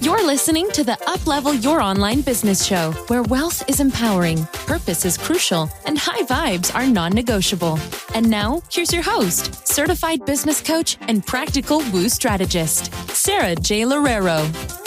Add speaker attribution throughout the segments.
Speaker 1: You're listening to the Uplevel Your Online Business Show, where wealth is empowering, purpose is crucial, and high vibes are non-negotiable. And now, here's your host, certified business coach and practical woo strategist, Sarah J. Loureiro.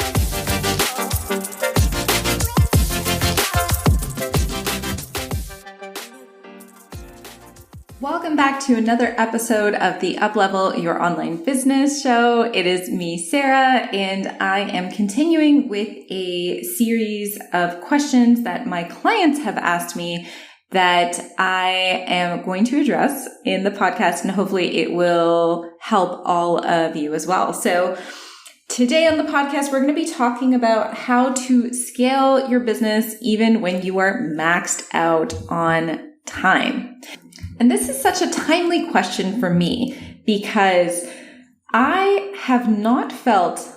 Speaker 2: Welcome back to another episode of the Uplevel Your Online Business Show. It is me, Sarah, and I am continuing with a series of questions that my clients have asked me that I am going to address in the podcast, and hopefully it will help all of you as well. So today on the podcast, we're going to be talking about how to scale your business even when you are maxed out on time. And this is such a timely question for me because I have not felt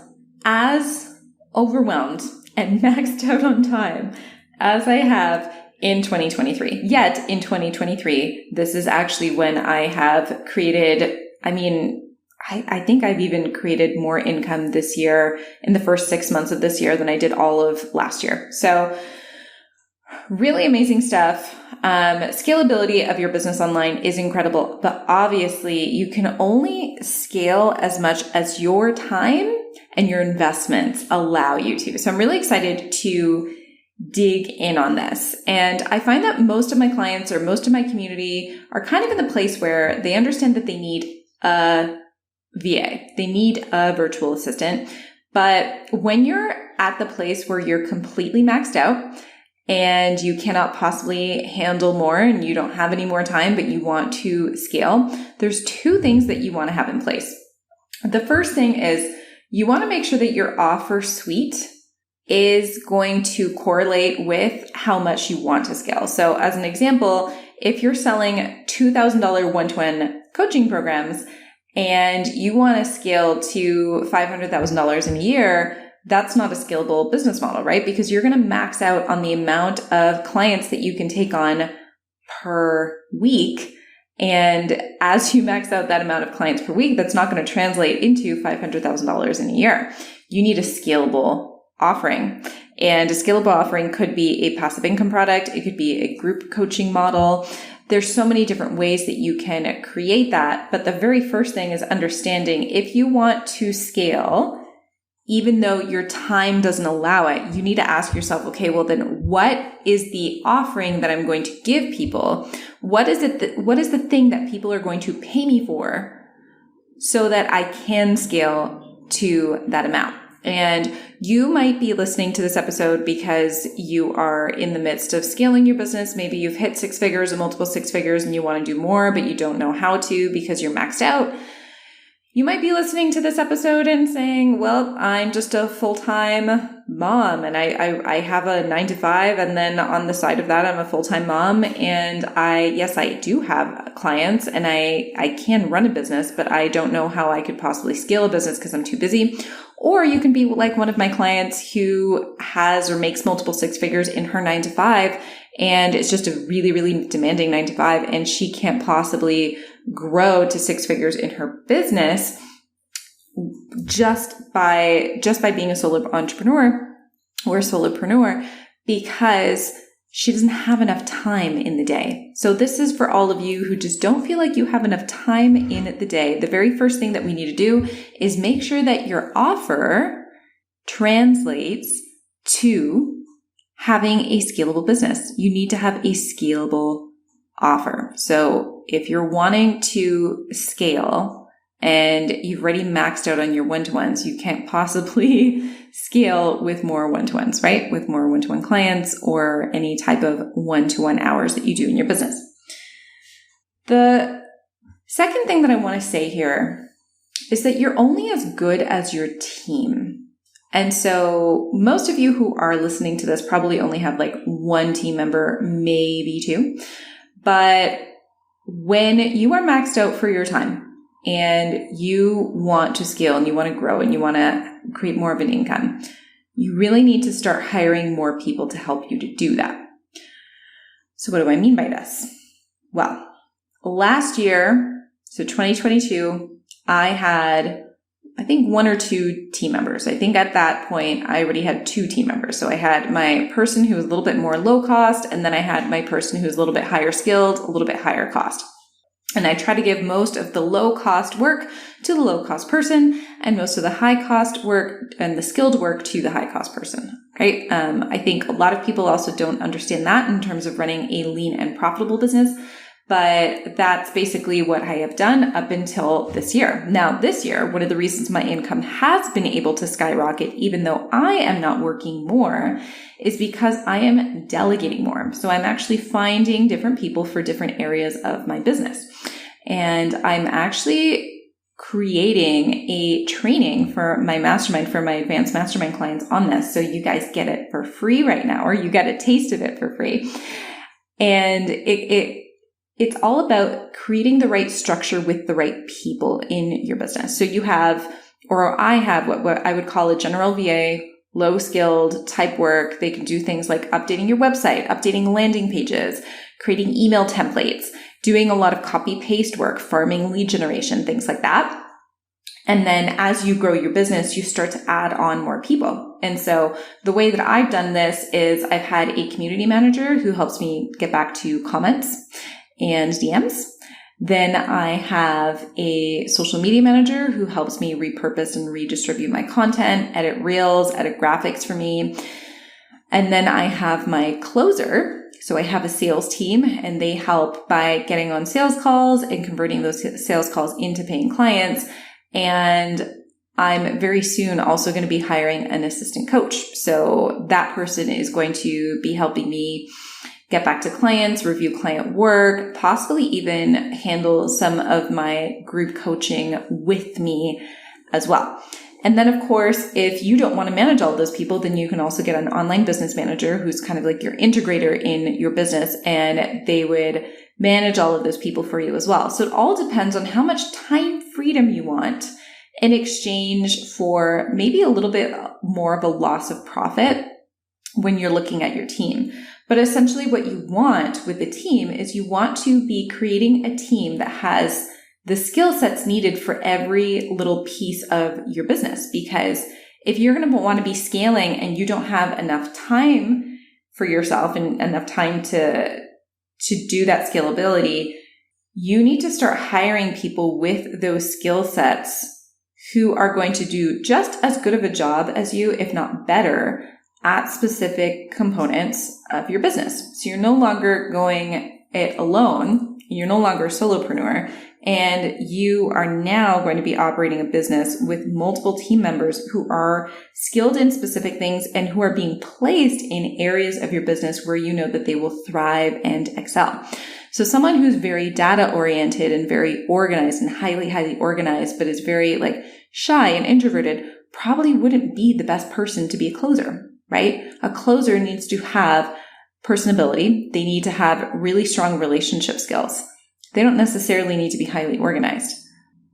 Speaker 2: as overwhelmed and maxed out on time as I have in 2023. Yet in 2023, this is actually when I have created, I think I've even created more income this year in the first 6 months of this year than I did all of last year. So really amazing stuff. Scalability of your business online is incredible, but obviously you can only scale as much as your time and your investments allow you to. So I'm really excited to dig in on this. And I find that most of my clients or most of my community are kind of in the place where they understand that they need a VA. They need a virtual assistant. But when you're at the place where you're completely maxed out, and you cannot possibly handle more and you don't have any more time, but you want to scale, there's two things that you want to have in place. The first thing is you want to make sure that your offer suite is going to correlate with how much you want to scale. So as an example, if you're selling $2,000 one-to-one coaching programs and you want to scale to $500,000 in a year, that's not a scalable business model, right? Because you're going to max out on the amount of clients that you can take on per week. And as you max out that amount of clients per week, that's not going to translate into $500,000 in a year. You need a scalable offering. And a scalable offering could be a passive income product. It could be a group coaching model. There's so many different ways that you can create that. But the very first thing is understanding if you want to scale, even though your time doesn't allow it, you need to ask yourself, okay, well then what is the offering that I'm going to give people? What is the thing that people are going to pay me for so that I can scale to that amount? And you might be listening to this episode because you are in the midst of scaling your business. Maybe you've hit 6 figures or multiple 6 figures and you want to do more, but you don't know how to because you're maxed out. You might be listening to this episode and saying, well, I'm just a full-time mom and I have a 9-to-5 and then on the side of that, I'm a full-time mom. And I do have clients and I can run a business, but I don't know how I could possibly scale a business because I'm too busy. Or you can be like one of my clients who has or makes multiple 6 figures in her 9-to-5 and it's just a really, really demanding 9-to-5 and she can't possibly grow to 6 figures in her business just by being a solo entrepreneur or a solopreneur because she doesn't have enough time in the day. So this is for all of you who just don't feel like you have enough time in the day. The very first thing that we need to do is make sure that your offer translates to having a scalable business. You need to have a scalable offer. So if you're wanting to scale and you've already maxed out on your one-to-ones, you can't possibly scale with more one-to-ones, right? With more one-to-one clients or any type of one-to-one hours that you do in your business. The second thing that I want to say here is that you're only as good as your team. And so most of you who are listening to this probably only have like one team member, maybe two. But when you are maxed out for your time and you want to scale and you want to grow and you want to create more of an income, you really need to start hiring more people to help you to do that. So what do I mean by this? Well, last year, so 2022, I had I think 1 or 2 team members. I think at that point, I already had 2 team members. So I had my person who was a little bit more low cost, and then I had my person who was a little bit higher skilled, a little bit higher cost. And I try to give most of the low cost work to the low cost person and most of the high cost work and the skilled work to the high cost person, right? I think a lot of people also don't understand that in terms of running a lean and profitable business. But that's basically what I have done up until this year. Now, this year, one of the reasons my income has been able to skyrocket, even though I am not working more, is because I am delegating more. So I'm actually finding different people for different areas of my business. And I'm actually creating a training for my mastermind, for my advanced mastermind clients on this. So you guys get it for free right now, or you get a taste of it for free. And it's all about creating the right structure with the right people in your business. So you have, or I have what I would call a general VA, low skilled type work. They can do things like updating your website, updating landing pages, creating email templates, doing a lot of copy paste work, farming lead generation, things like that. And then as you grow your business, you start to add on more people. And so the way that I've done this is I've had a community manager who helps me get back to comments and DMs. Then I have a social media manager who helps me repurpose and redistribute my content, edit reels, edit graphics for me. And then I have my closer. So I have a sales team, and they help by getting on sales calls and converting those sales calls into paying clients. And I'm very soon also going to be hiring an assistant coach. So that person is going to be helping me get back to clients, review client work, possibly even handle some of my group coaching with me as well. And then, of course, if you don't want to manage all those people, then you can also get an online business manager who's kind of like your integrator in your business, and they would manage all of those people for you as well. So it all depends on how much time freedom you want in exchange for maybe a little bit more of a loss of profit when you're looking at your team. But essentially what you want with the team is you want to be creating a team that has the skill sets needed for every little piece of your business. Because if you're going to want to be scaling and you don't have enough time for yourself and enough time to do that scalability, you need to start hiring people with those skill sets who are going to do just as good of a job as you, if not better, at specific components of your business. So you're no longer going it alone. You're no longer a solopreneur, and you are now going to be operating a business with multiple team members who are skilled in specific things and who are being placed in areas of your business where you know that they will thrive and excel. So someone who's very data oriented and very organized and highly, highly organized, but is very like shy and introverted, probably wouldn't be the best person to be a closer. Right? A closer needs to have personability. They need to have really strong relationship skills. They don't necessarily need to be highly organized.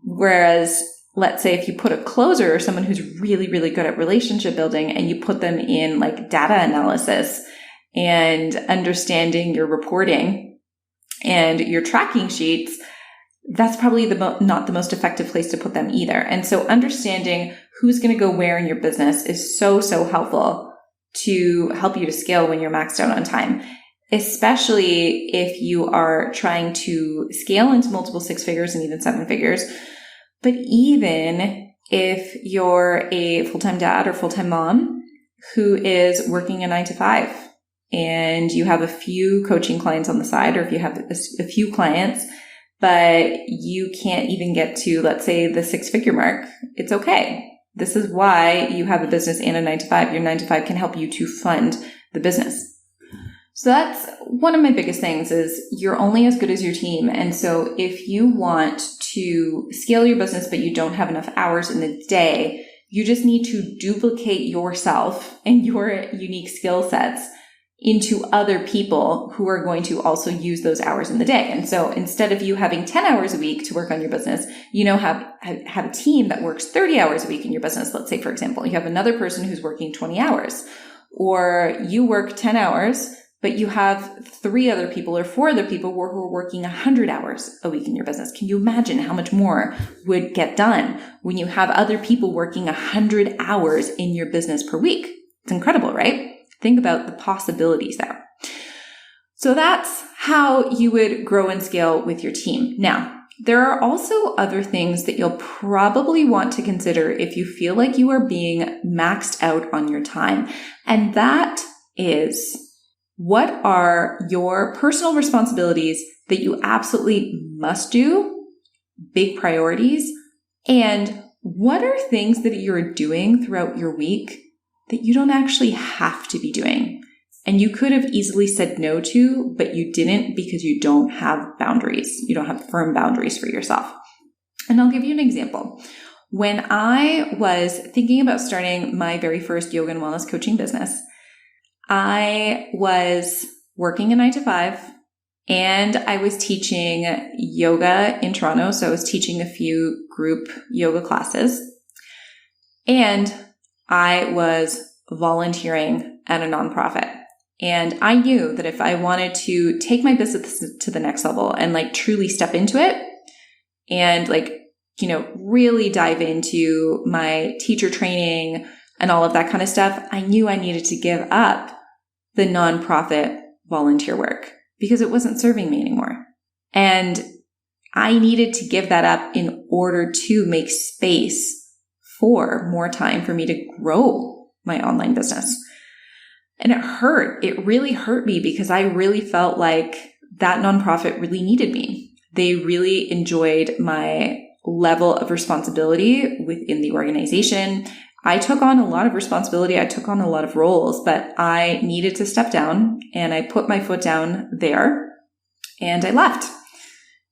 Speaker 2: Whereas, let's say if you put a closer or someone who's really, really good at relationship building and you put them in like data analysis and understanding your reporting and your tracking sheets, that's probably not the most effective place to put them either. And so understanding who's going to go where in your business is so, so helpful to help you to scale when you're maxed out on time, especially if you are trying to scale into multiple 6 figures and even 7 figures. But even if you're a full-time dad or full-time mom who is working a 9-to-5 and you have a few coaching clients on the side, or if you have a few clients, but you can't even get to, let's say, the 6-figure mark, it's okay. This is why you have a business and a 9-to-5. Your 9-to-5 can help you to fund the business. So that's one of my biggest things is you're only as good as your team. And so if you want to scale your business, but you don't have enough hours in the day, you just need to duplicate yourself and your unique skill sets into other people who are going to also use those hours in the day. And so instead of you having 10 hours a week to work on your business, you know, have a team that works 30 hours a week in your business. Let's say, for example, you have another person who's working 20 hours, or you work 10 hours, but you have 3 other people or 4 other people who are working 100 hours a week in your business. Can you imagine how much more would get done when you have other people working 100 hours in your business per week? It's incredible, right? Think about the possibilities there. So that's how you would grow and scale with your team. Now, there are also other things that you'll probably want to consider if you feel like you are being maxed out on your time. And that is, what are your personal responsibilities that you absolutely must do, big priorities, and what are things that you're doing throughout your week that you don't actually have to be doing? And you could have easily said no to, but you didn't because you don't have boundaries. You don't have firm boundaries for yourself. And I'll give you an example. When I was thinking about starting my very first yoga and wellness coaching business, I was working a 9-to-5 and I was teaching yoga in Toronto. So I was teaching a few group yoga classes and I was volunteering at a nonprofit. And I knew that if I wanted to take my business to the next level and truly step into it and really dive into my teacher training and all of that kind of stuff, I knew I needed to give up the nonprofit volunteer work because it wasn't serving me anymore. And I needed to give that up in order to make space for more time for me to grow my online business. And it hurt. It really hurt me because I really felt like that nonprofit really needed me. They really enjoyed my level of responsibility within the organization. I took on a lot of responsibility. I took on a lot of roles, but I needed to step down and I put my foot down there and I left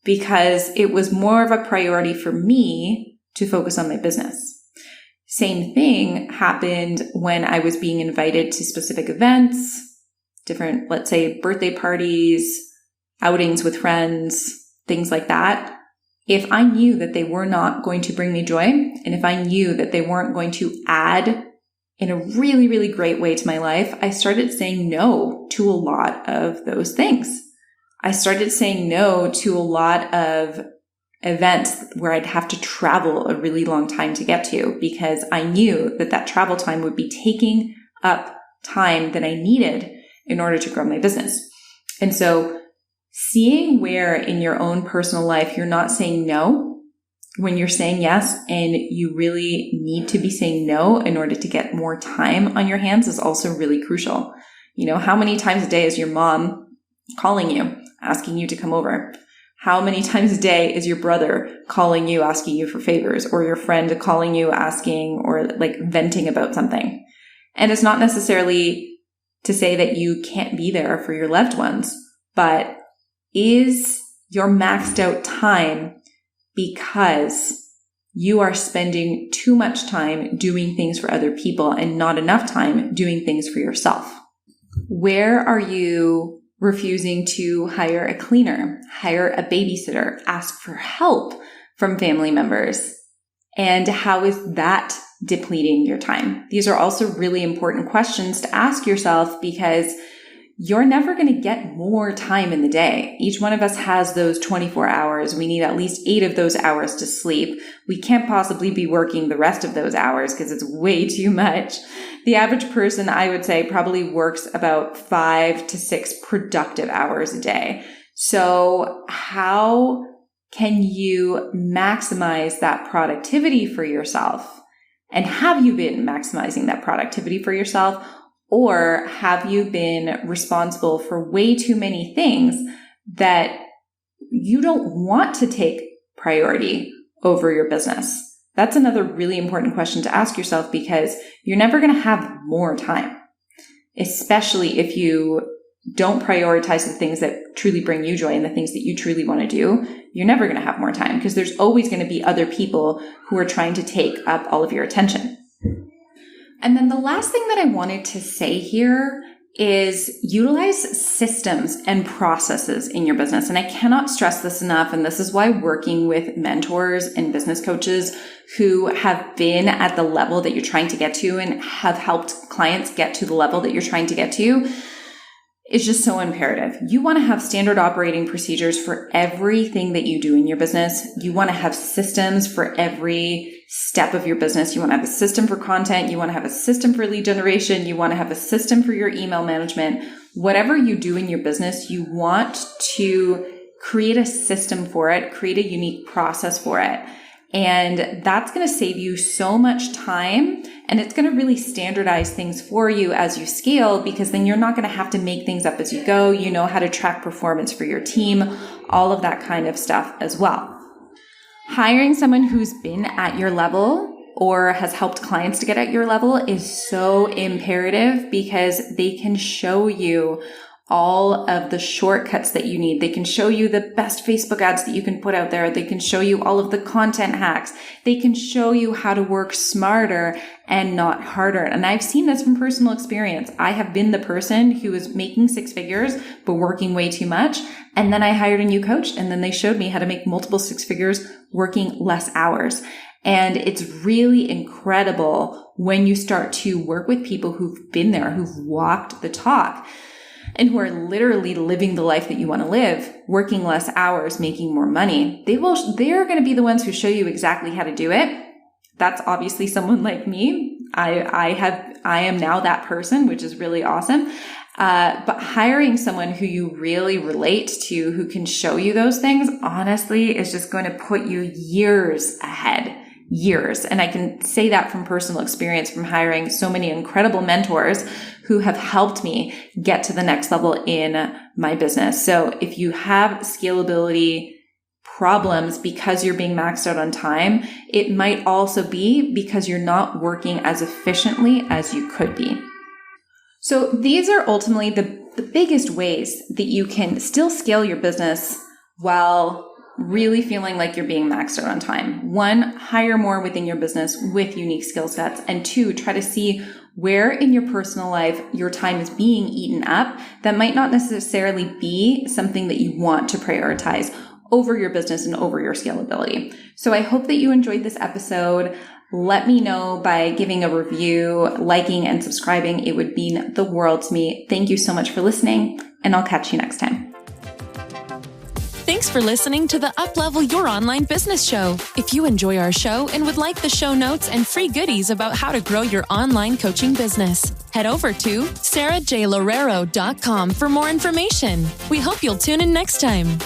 Speaker 2: because it was more of a priority for me to focus on my business. Same thing happened when I was being invited to specific events, different, let's say, birthday parties, outings with friends, things like that. If I knew that they were not going to bring me joy, and if I knew that they weren't going to add in a really, really great way to my life, I started saying no to a lot of those things. I started saying no to a lot of events where I'd have to travel a really long time to get to because I knew that that travel time would be taking up time that I needed in order to grow my business. And so seeing where in your own personal life you're not saying no when you're saying yes, and you really need to be saying no in order to get more time on your hands is also really crucial. You know, how many times a day is your mom calling you, asking you to come over? How many times a day is your brother calling you, asking you for favors, or your friend calling you, asking, or venting about something? And it's not necessarily to say that you can't be there for your loved ones, but is your maxed out time because you are spending too much time doing things for other people and not enough time doing things for yourself? Where are you refusing to hire a cleaner, hire a babysitter, ask for help from family members? And how is that depleting your time? These are also really important questions to ask yourself because you're never going to get more time in the day. Each one of us has those 24 hours. We need at least 8 of those hours to sleep. We can't possibly be working the rest of those hours because it's way too much. The average person, I would say, probably works about 5 to 6 productive hours a day. So how can you maximize that productivity for yourself? And have you been maximizing that productivity for yourself? Or have you been responsible for way too many things that you don't want to take priority over your business? That's another really important question to ask yourself because you're never going to have more time, especially if you don't prioritize the things that truly bring you joy and the things that you truly want to do. You're never going to have more time because there's always going to be other people who are trying to take up all of your attention. And then the last thing that I wanted to say here is utilize systems and processes in your business. And I cannot stress this enough. And this is why working with mentors and business coaches who have been at the level that you're trying to get to and have helped clients get to the level that you're trying to get to, is just so imperative. You want to have standard operating procedures for everything that you do in your business. You want to have systems for every step of your business. You want to have a system for content. You want to have a system for lead generation. You want to have a system for your email management. Whatever you do in your business, you want to create a system for it, create a unique process for it. And that's going to save you so much time, and it's going to really standardize things for you as you scale, because then you're not going to have to make things up as you go. You know how to track performance for your team, all of that kind of stuff as well. Hiring someone who's been at your level or has helped clients to get at your level is so imperative, because they can show you all of the shortcuts that you need. They can show you the best Facebook ads that you can put out there. They can show you all of the content hacks. They can show you how to work smarter and not harder. And I've seen this from personal experience. I have been the person who was making 6 figures, but working way too much. And then I hired a new coach, and then they showed me how to make multiple 6 figures working less hours. And it's really incredible when you start to work with people who've been there, who've walked the talk, and who are literally living the life that you want to live, working less hours, making more money. They're going to be the ones who show you exactly how to do it. That's obviously someone like me. I am now that person, which is really awesome. But hiring someone who you really relate to, who can show you those things, honestly, is just going to put you years ahead. Years. And I can say that from personal experience, from hiring so many incredible mentors who have helped me get to the next level in my business. So if you have scalability problems because you're being maxed out on time, it might also be because you're not working as efficiently as you could be. So these are ultimately the biggest ways that you can still scale your business while really feeling like you're being maxed out on time. 1, hire more within your business with unique skill sets. And 2, try to see where in your personal life your time is being eaten up that might not necessarily be something that you want to prioritize over your business and over your scalability. So I hope that you enjoyed this episode. Let me know by giving a review, liking, and subscribing. It would mean the world to me. Thank you so much for listening, and I'll catch you next time.
Speaker 1: Thanks for listening to the Uplevel Your Online Business Show. If you enjoy our show and would like the show notes and free goodies about how to grow your online coaching business, head over to sarahjlorero.com for more information. We hope you'll tune in next time.